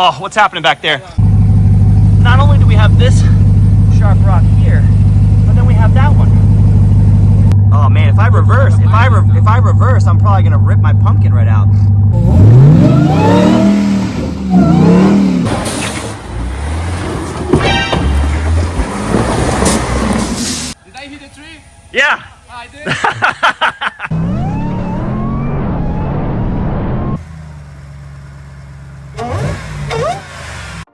Oh, what's happening back there? Not only do we have this sharp rock here, but then we have that one. Oh man, if I reverse, I'm probably gonna rip my pumpkin right out. Did I hit a tree? Yeah. I did.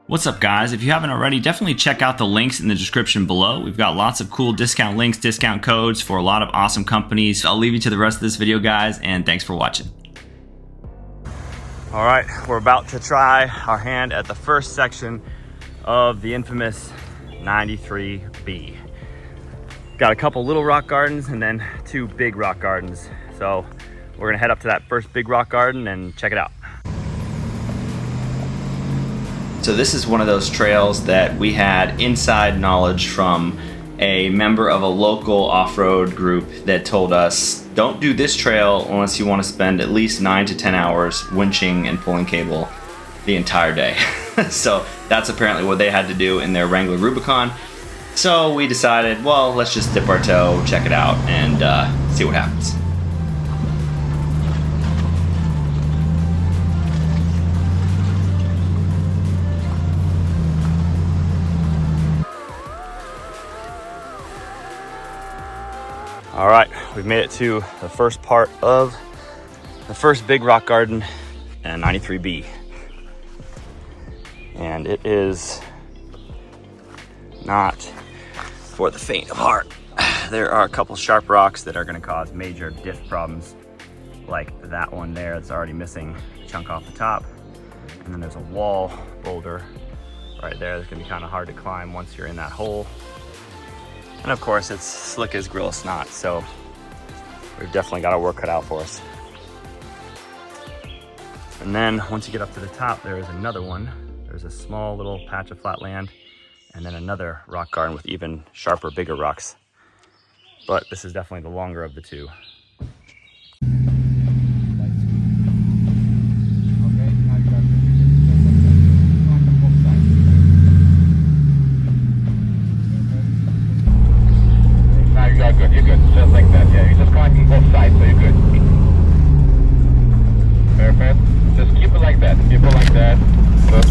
What's up guys? If you haven't already, definitely check out the links in the description below. We've got lots of cool discount links, discount codes for a lot of awesome companies. I'll leave you to the rest of this video guys, and thanks for watching. All right, we're about to try our hand at the first section of the infamous 93B. Got a couple little rock gardens and then 2 big rock gardens. So we're gonna head up to that first big rock garden and check it out. So this is one of those trails that we had inside knowledge from a member of a local off-road group that told us, don't do this trail unless you want to spend at least 9 to 10 hours winching and pulling cable the entire day. So that's apparently what they had to do in their Wrangler Rubicon. So we decided, well, let's just dip our toe, check it out, and see what happens. All right, we've made it to the first part of the first big rock garden and 93B. And it is not for the faint of heart. There are a couple sharp rocks that are gonna cause major diff problems, like that one there that's already missing a chunk off the top. And then there's a wall boulder right there that's gonna be kind of hard to climb once you're in that hole. And of course, it's slick as grill snot, so we've definitely got our work cut out for us. And then once you get up to the top, there is another one. There's a small little patch of flat land, and then another rock garden with even sharper, bigger rocks. But this is definitely the longer of the two. Good, you're good, just like that, yeah, you're just connecting both sides, so you're good. Perfect, just keep it like that, Good.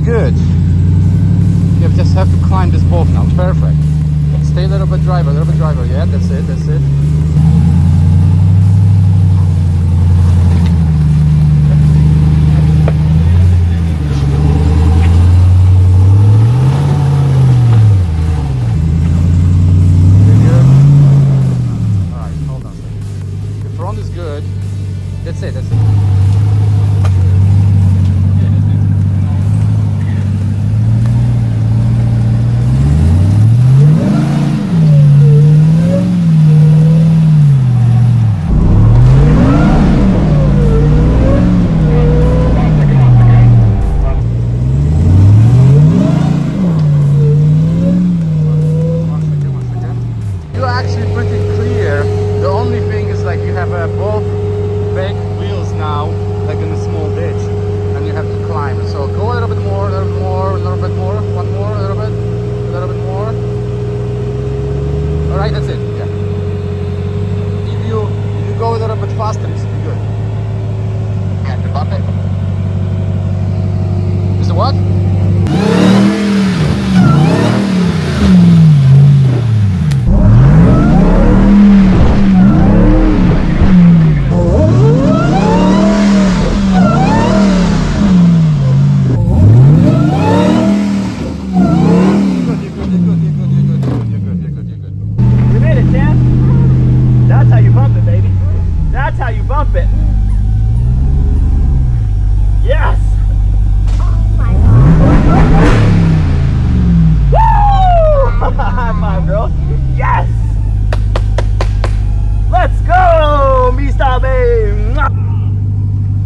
Good. You just have to climb this bolt now. Perfect. Stay a little bit driver, Yeah, that's it, That's it, that's it. You're actually pretty clear. The only thing is like you have both back wheels now, like in a small ditch, and you have to climb. So go a little bit more, a little bit more, a little bit more, one more, a little bit more. All right, that's it. Yeah. If you go a little bit faster, it should be good. Got to bump it. Is it what? You made it, champ. That's how you bump it, baby. That's how you bump it. Yes. Woo! High five, girl. Yes. Let's go, me style, babe.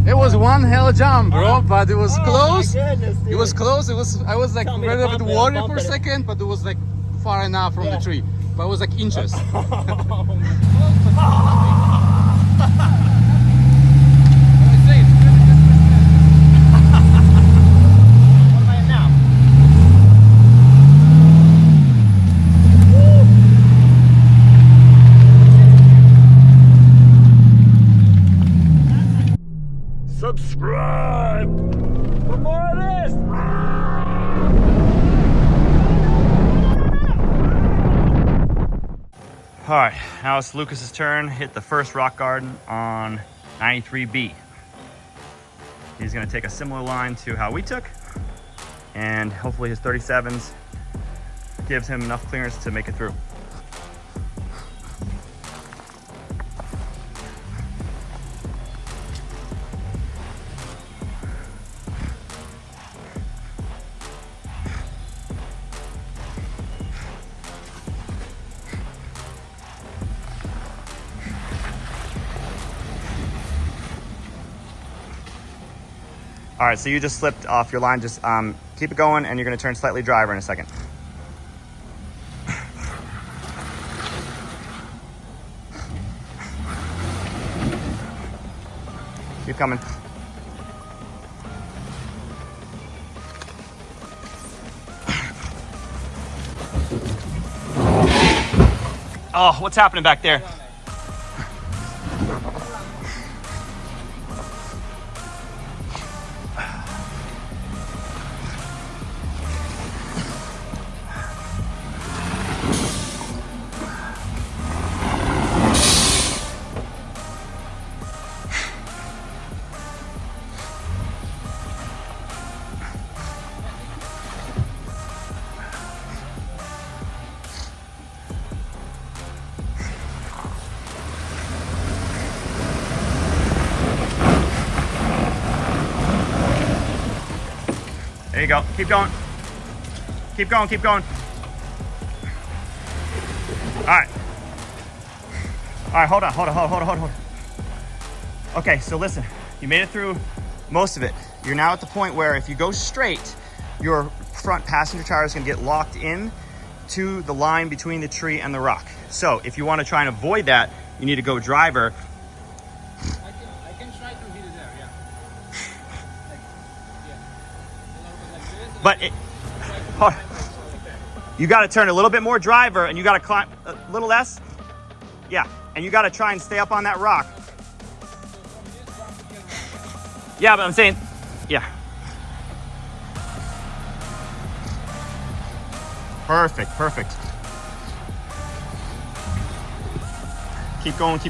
It was one hell jump, bro, but it was close. Goodness, It was close. I was like a Tell me to little bit bump it, worried bump for a it. second, but it was like far enough from the tree. But it was like inches. What am I at now? Subscribe for more of this. All right, now it's Lucas's turn. Hit the first rock garden on 93B. He's gonna take a similar line to how we took, and hopefully his 37s gives him enough clearance to make it through. All right, so you just slipped off your line. Just keep it going, and you're gonna turn slightly driver in a second. Keep coming. Oh, what's happening back there? There you go. Keep going. Keep going, keep going. All right. All right, hold on. Okay, so listen, you made it through most of it. You're now at the point where if you go straight, your front passenger tire is gonna get locked in to the line between the tree and the rock. So if you wanna try and avoid that, you need to go driver. I can try to hit it there, yeah. But you got to turn a little bit more driver, and you got to climb a little less. Yeah, and you got to try and stay up on that rock. Yeah, but I'm saying, yeah. Perfect. Keep going.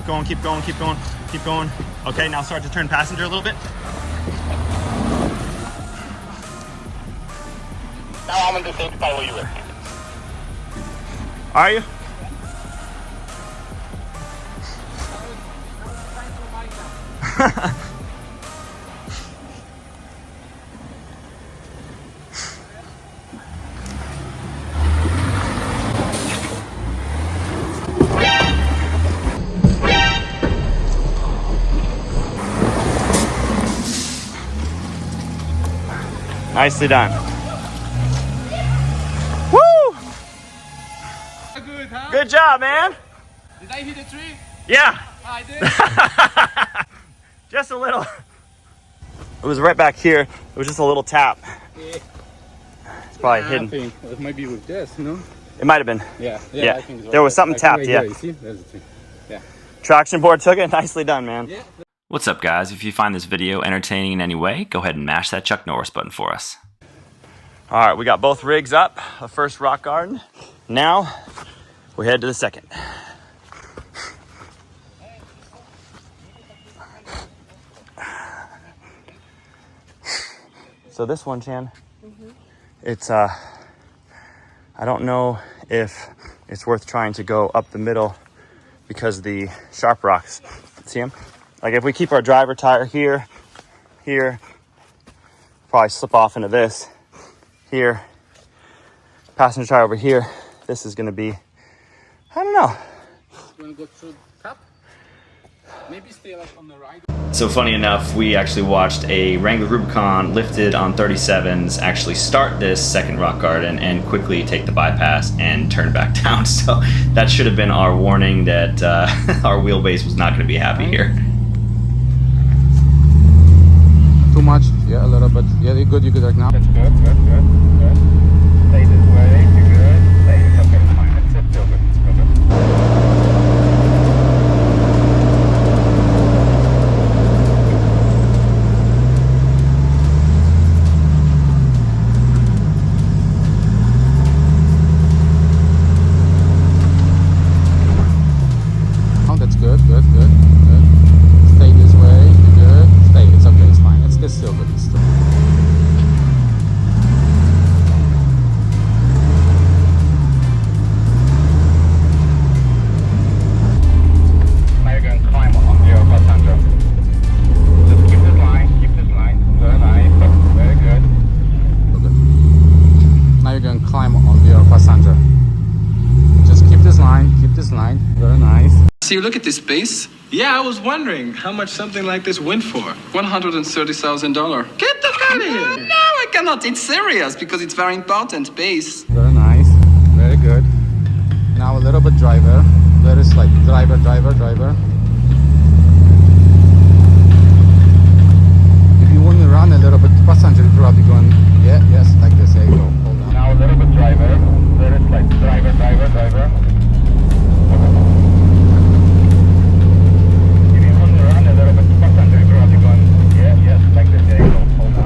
Okay, now start to turn passenger a little bit. Now I'm in the same spot where you were. Are you? Nicely done. Woo! Good, huh? Good job, man. Did I hit a tree? Yeah. I did. Just a little. It was right back here. It was just a little tap. Yeah. It's probably hidden. I think it might be with this, you know? It might have been. Yeah. Yeah. I think it's There was something right tapped, yeah. there, you see? There's the tree. Yeah. Traction board took it. Nicely done, man. Yeah. What's up, guys? If you find this video entertaining in any way, go ahead and mash that Chuck Norris button for us. All right, we got both rigs up. The first rock garden. Now we head to the second. So this one, Chan, it's I don't know if it's worth trying to go up the middle because of the sharp rocks. See them? Like if we keep our driver tire here, probably slip off into this. Here, passenger tire over here. This is gonna be, I don't know. You wanna go through the top? Maybe stay like on the right. So funny enough, we actually watched a Wrangler Rubicon lifted on 37s actually start this second rock garden and quickly take the bypass and turn back down. So that should have been our warning that our wheelbase was not going to be happy here. Too much? Yeah, a little bit. Yeah, you're good right now. That's good. Stay this way. You're good. Stay. Okay, fine. It's still good. Okay. Oh, that's good. Stay this way. You're good. Stay. It's okay. It's fine. It's still good. It's still. Now you're going to climb on your passenger. Just keep this line. Very nice. Very good. Okay. Now you're going to climb on your passenger. Just keep this line. Very nice. So you look at this base? Yeah, I was wondering how much something like this went for. $130,000. Get the hell out of here! No, I cannot. It's serious because it's very important base. Very nice. Very good. Now a little bit driver. Very slight. Driver. If you want to run a little bit passenger, you're probably going, yes, like this. There you go. Hold on. Now a little bit driver. Very slight. Driver. If you want to run a little bit passenger, you're probably going, yes, like this. There you go. Hold on.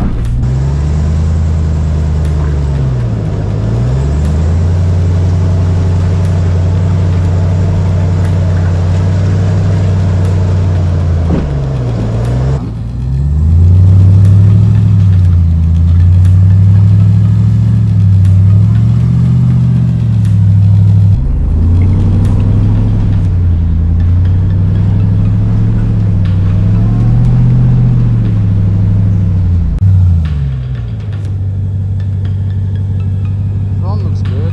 Front looks good.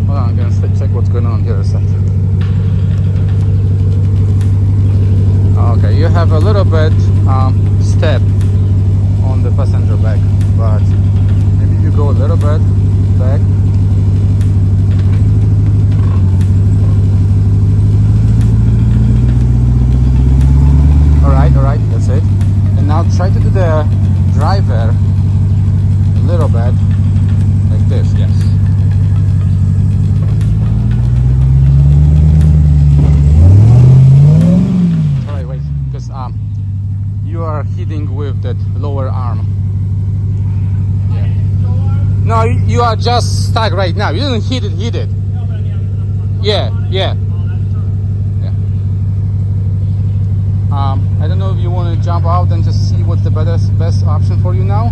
Hold on, I'm gonna check what's going on here a second. Okay, you have a little bit step on the passenger back, but maybe you go a little bit back. All right, that's it. And now try to do the driver a little bit like this. Yes. All right, wait, because you are hitting with that lower arm. Yeah. No, you are just stuck right now. You didn't hit it. Yeah. I don't know if you want to jump out and just see what's the best option for you now.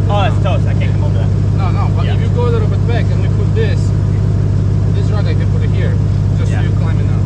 Oh, that's toast. I can't come over that. No, but Yeah. if you go a little bit back and you put this rod, I can put it here, just so Yeah. you're climbing up.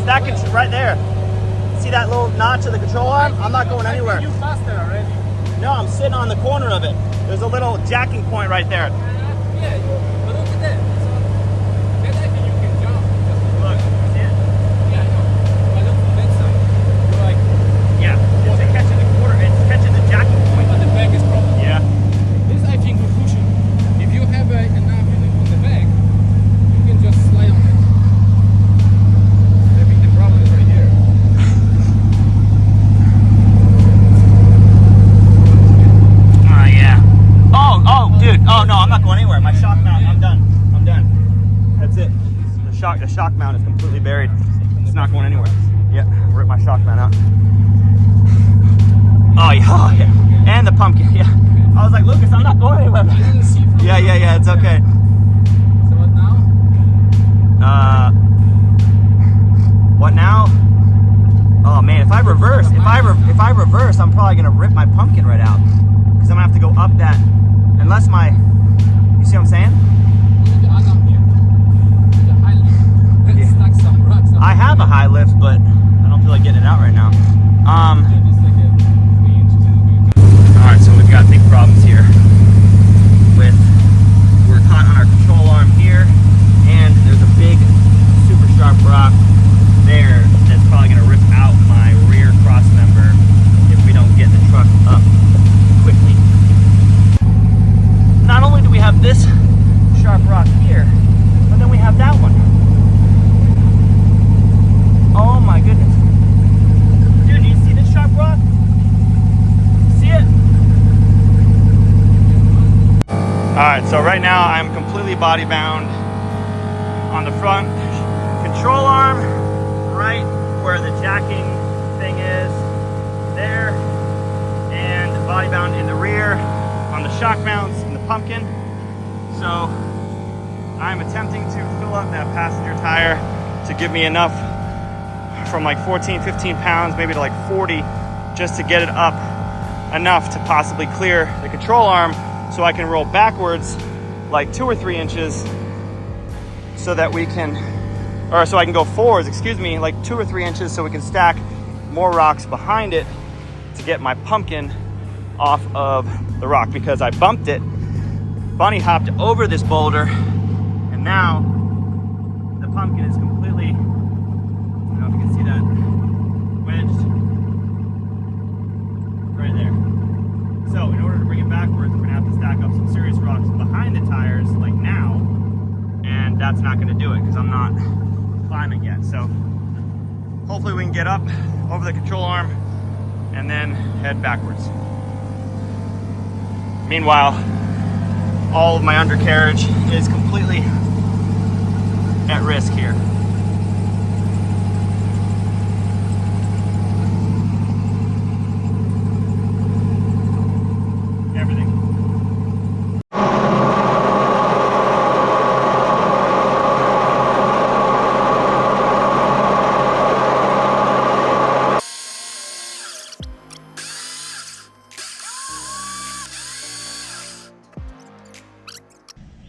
that right there. See that little notch of the control arm? I'm not going anywhere. You faster already. No, I'm sitting on the corner of it. There's a little jacking point right there. Yeah, but look at that. So, that I think you can jump. Look, see it? Yeah, I know. But look from that side. You're like, Yeah, it's catching the corner. It's catching the jacking point. but the back is probably. Yeah. This I think will push it. If you have enough on the back, you can just slide on it. I think the problem is right here. Yeah. Oh, dude. Oh no, I'm not going anywhere. My shock mount. I'm done. I'm done. That's it. The shock mount is completely buried. It's not going anywhere. Yeah, rip my shock mount out. Oh yeah. And the pumpkin. Yeah. I was like, Lucas, I'm not going anywhere. I didn't see from Yeah. It's okay. So what now? What now? Oh man, if I reverse, I'm probably gonna rip my pumpkin right out because I'm gonna have to go up that. Unless my, you see what I'm saying? Look at Adam here. The high lift. Yeah. Stuck some rocks. I have a high lift, but I don't feel like getting it out right now. It's like a 3 inches in the All right, so we've got big problems here. We're caught on our control arm here, and there's a big, super sharp rock there that's probably gonna rip out my rear cross member if we don't get the truck up quickly. Not only do we have this sharp rock here, but then we have that one. Oh my goodness. Dude, do you see this sharp rock? See it? Alright, so right now I'm completely body bound on the front control arm, right where the jacking thing is, there, and body bound in the rear on the shock mounts and the pumpkin. So I'm attempting to fill up that passenger tire to give me enough from like 14, 15 pounds, maybe to like 40, just to get it up enough to possibly clear the control arm so I can roll backwards like 2 or 3 inches so that we can, or so I can go forwards, excuse me, like 2 or 3 inches so we can stack more rocks behind it to get my pumpkin off of the rock, because I bumped it, bunny hopped over this boulder, and now the pumpkin is completely, I don't know if you can see that, wedged right there. So in order to bring it backwards, we're gonna have to stack up some serious rocks behind the tires like now, and that's not gonna do it because I'm not climbing yet. So hopefully we can get up over the control arm and then head backwards. Meanwhile, all of my undercarriage is completely at risk here. Everything.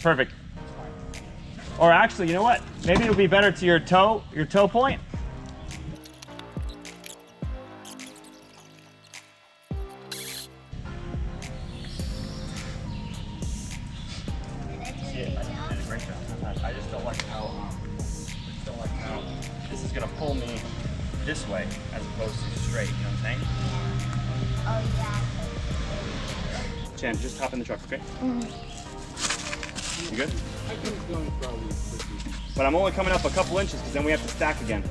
Perfect. Or actually, you know what? Maybe it'll be better to your toe point. I just don't like how this is gonna pull me this way as opposed to straight. You know what I'm saying? Oh yeah. Jen, just hop in the truck, okay? You good? But I'm only coming up a couple inches because then we have to stack again.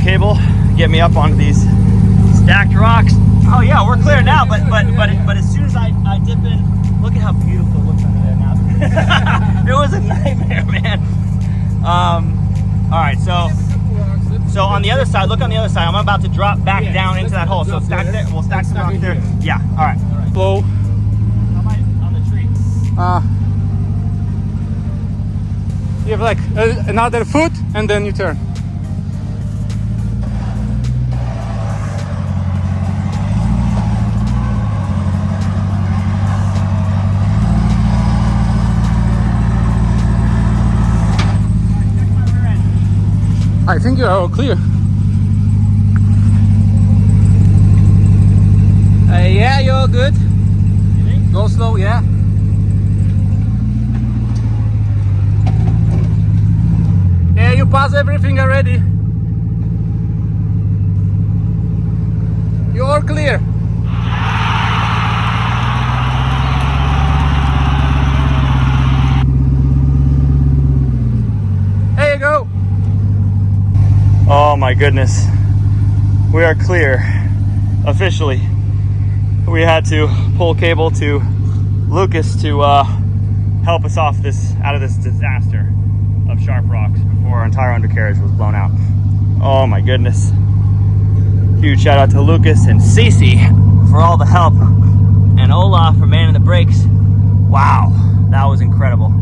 Cable, get me up onto these stacked rocks. Oh yeah, we're clear now, but as soon as I dip in, look at how beautiful it looks under there now. It was a nightmare, man. All right, so on the other side, look on the other side. I'm about to drop back down into that hole. So stack there. We'll stack some rocks there. Yeah. All right. Flow You have like another foot and then you turn. I think you're all clear. Yeah, you're all good. Go slow, yeah. Yeah, you pass everything already. You're all clear. There you go. Oh my goodness. We are clear. Officially. We had to pull cable to Lucas to help us out of this disaster of sharp rocks before our entire undercarriage was blown out. Oh my goodness. Huge shout out to Lucas and Cece for all the help, and Olaf for manning the brakes. Wow, that was incredible.